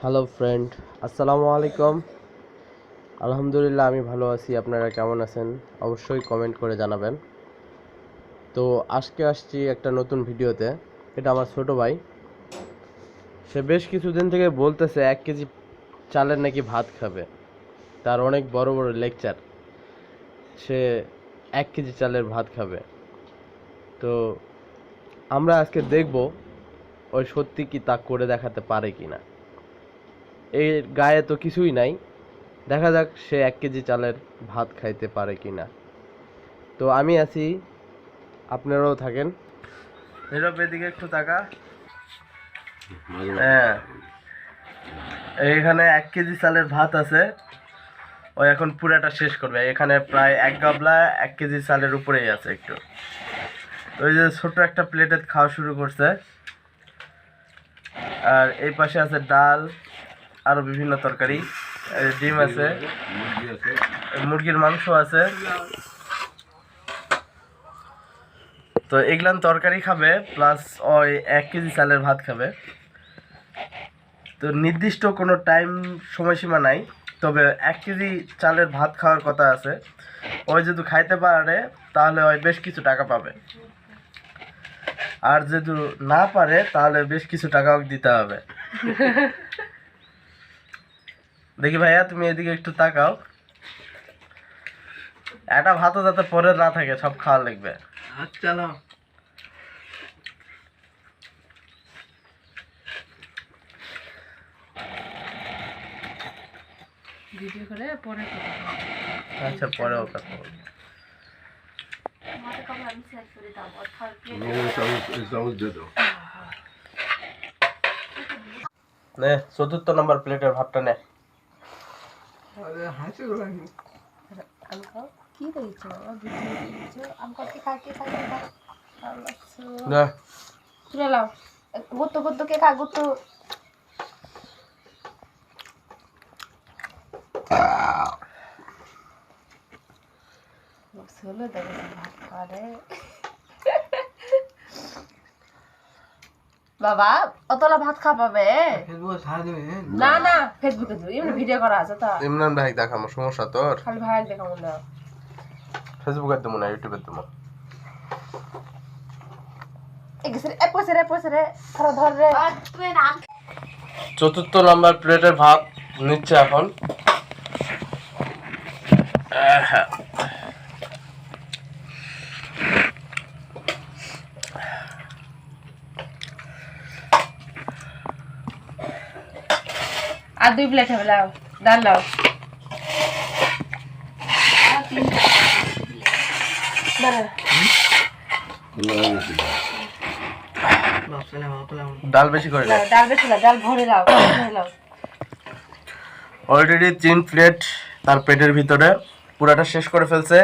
Hello friend, আসসালামু আলাইকুম। আলহামদুলিল্লাহ, আমি ভালো আছি। আপনারা কেমন আছেন অবশ্যই কমেন্ট করে জানাবেন। তো আজকে আসছি একটা নতুন ভিডিওতে। এটা আমার ছোট ভাই। সে বেশ কিছুদিন থেকে বলতেছে 1 কেজি চালের নাকি ভাত খাবে। তার অনেক বড় বড় লেকচার। সে 1 কেজি চালের ভাত খাবে। তো আমরা আজকে দেখব ওই সত্যি কি তা করে দেখাতে পারে কিনা। এই গায়ে তো কিছুই নাই, দেখা যাক সে 1 কেজি চালের ভাত খাইতে পারে কিনা। তো আমি আছি, আপনারাও থাকেন। নীরব, এদিকে একটু তাকা। হ্যাঁ, এইখানে 1 কেজি চালের ভাত আছে। ও এখন পুরাটা শেষ করবে। এখানে প্রায় 1 গাবলা 1 কেজি চালের উপরেই আছে একটু। ওই যে ছোট একটা প্লেটে খাওয়া শুরু করছে। আর এই পাশে আছে ডাল, আরো বিভিন্ন তরকারি, ডিম আছে, মুরগির মাংস আছে। তো এগুলান তরকারি খাবে, প্লাস ওই 1 কেজি চালের ভাত খাবে। তো নির্দিষ্ট কোনো টাইম সময়সীমা নাই, তবে 1 কেজি চালের ভাত খাওয়ার কথা আছে। ওই যদি খাইতে পারে তাহলে ওই বেশ কিছু টাকা পাবে, আর যদি না পারে তাহলে বেশ কিছু টাকাও দিতে হবে। দেখি ভাইয়া, তুমি এদিকে একটু তাকাও। একটা ভাতও যাতে পরে না থাকে, সব খাওয়া লাগবে। আচ্ছা না, ভিডিও করে পরে আচ্ছা পরে কথা বলবো। নে চতুর্থ নম্বর প্লেটের ভাতটা নে। কি করেছো তুলে লাও, গুত্তু গুত্তু কে খা গুত্তু। বাবা অতলা ভাত খাবে না? না ফেসবুকে এমনি ভিডিও করা আছে। তা ইমরান ভাই দেখামো, সমস্যা তোর? খালি ভাই দেখাবো না, ফেসবুকে দেবো না, ইউটিউবে দেবো। চতুর্থ নাম্বার প্লেটের ভাত নিচ্ছে এখন। আর 2 প্লেট হবে, লাও ডাল লাও। ডাল বেশি করে দাও, ডাল বেশি লাও, ডাল ভরে লাও, ভরে লাও। অলরেডি 3 প্লেট তার পেটের ভিতরে পুরাটা শেষ করে ফেলছে।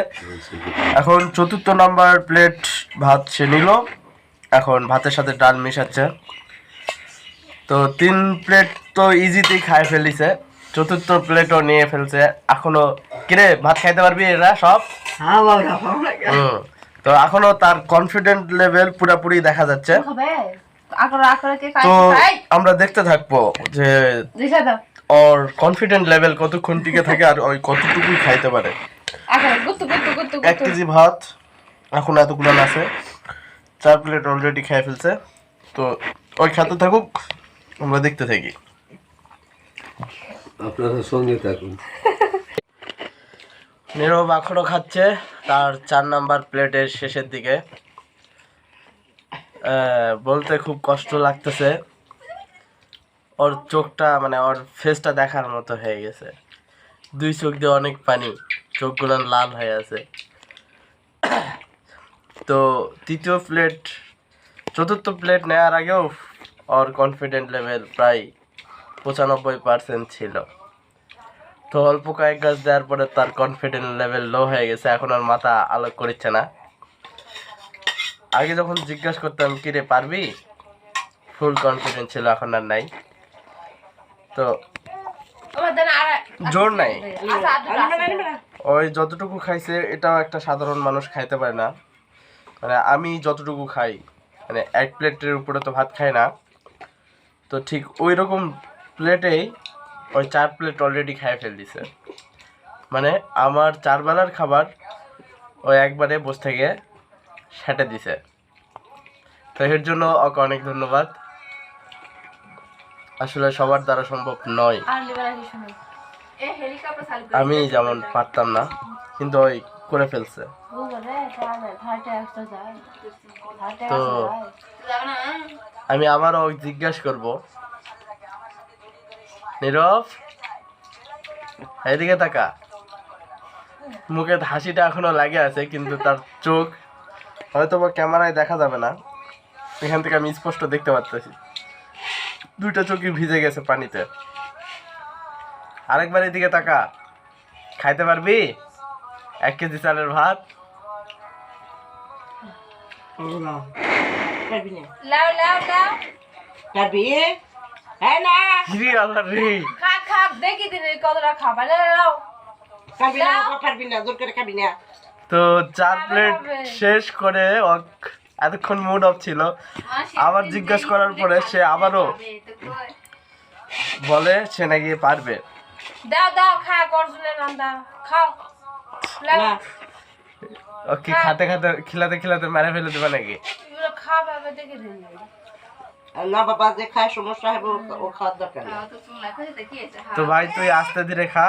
এখন চতুর্থ নাম্বার প্লেট ভাত সে নিল, এখন ভাতের সাথে ডাল মিশাচ্ছে। তো 3 প্লেট তো ইজিতেই খাই ফেলিছে, চতুর্থ প্লেটও নিয়ে ফেলছে। এখনো কিরে ভাত খাইতে পারবি এরা সব? তো এখনো তার কনফিডেন্ট লেভেল পুরাপুরি দেখা যাচ্ছে। তো আমরা দেখতে থাকবো যে ওর কনফিডেন্ট লেভেল কতক্ষণ টিকে থাকে আর ওই কতটুকুই খাইতে পারে। 1 কেজি ভাত এখন এতগুলো আছে, 4 প্লেট অলরেডি খেয়ে ফেলছে। তো ওই খেতে থাকুক, আমরা দেখতে থাকি, আপনারা সঙ্গে থাকুন। নীরব এখনো খাচ্ছে তার 4 নাম্বার প্লেটের শেষের দিকে। বলতে খুব কষ্ট লাগতেছে, ওর চোখটা মানে ওর ফেসটা দেখার মতো হয়ে গেছে। 2 চোখ দিয়ে অনেক পানি, চোখগুলো লাল হয়ে আছে। তো চতুর্থ প্লেট নেওয়ার আগেও ওর কনফিডেন্ট লেভেল প্রায় 95% ছিল। তো অল্প কয়েক গাছ দেওয়ার পরে তার কনফিডেন্ট লেভেল লো হয়ে গেছে, এখন আর মাথা আলোক করছে না। আগে যখন জিজ্ঞাসা করতাম কিরে পারবি, ফুল কনফিডেন্স ছিল, এখন আর নাই। তো জোর নাই, ওই যতটুকু খাইছে এটাও একটা সাধারণ মানুষ খাইতে পারে না। মানে আমি যতটুকু খাই, মানে 1 প্লেটের উপরে তো ভাত খাই না, তো ঠিক ওই রকম প্লেটেই ওই 4 প্লেট অলরেডি খাই ফেল দিছে। মানে আমার 4 বেলার খাবার ওই একবারে বসে থেকে সেটে দিছে। তো এর জন্য ওকে অনেক ধন্যবাদ। আসলে সবার দ্বারা সম্ভব নয়। আমি যেমন পারতাম না, কিন্তু ওই করে ফেলছে। তো আমি আবারও জিজ্ঞাসা করব, নীরব এদিকে তাকা। মুখে হাসিটা এখনো লাগে আছে, কিন্তু তার চোখ হয়তো বা ক্যামেরায় দেখা যাবে না, এখান থেকে আমি স্পষ্ট দেখতে পাচ্ছি দুইটা চোখই ভিজে গেছে পানিতে। আরেকবার এদিকে তাকা। খাইতে পারবি 1 কেজি চালের ভাত? তো 4 প্লেট শেষ করে এতক্ষণ মুড অফ ছিল। আবার জিজ্ঞাসা করার পরে সে আবারও বলে সে নাকি পারবে। ওকে খাতে খাতে খিলাতে খিলাতে মেরে ফেলে দেবে নাকি? না বাবা, যে খায় সমস্যা হবে ও খাওয়ার দরকার নেই। তো ভাই তুই আস্তে ধীরে খা।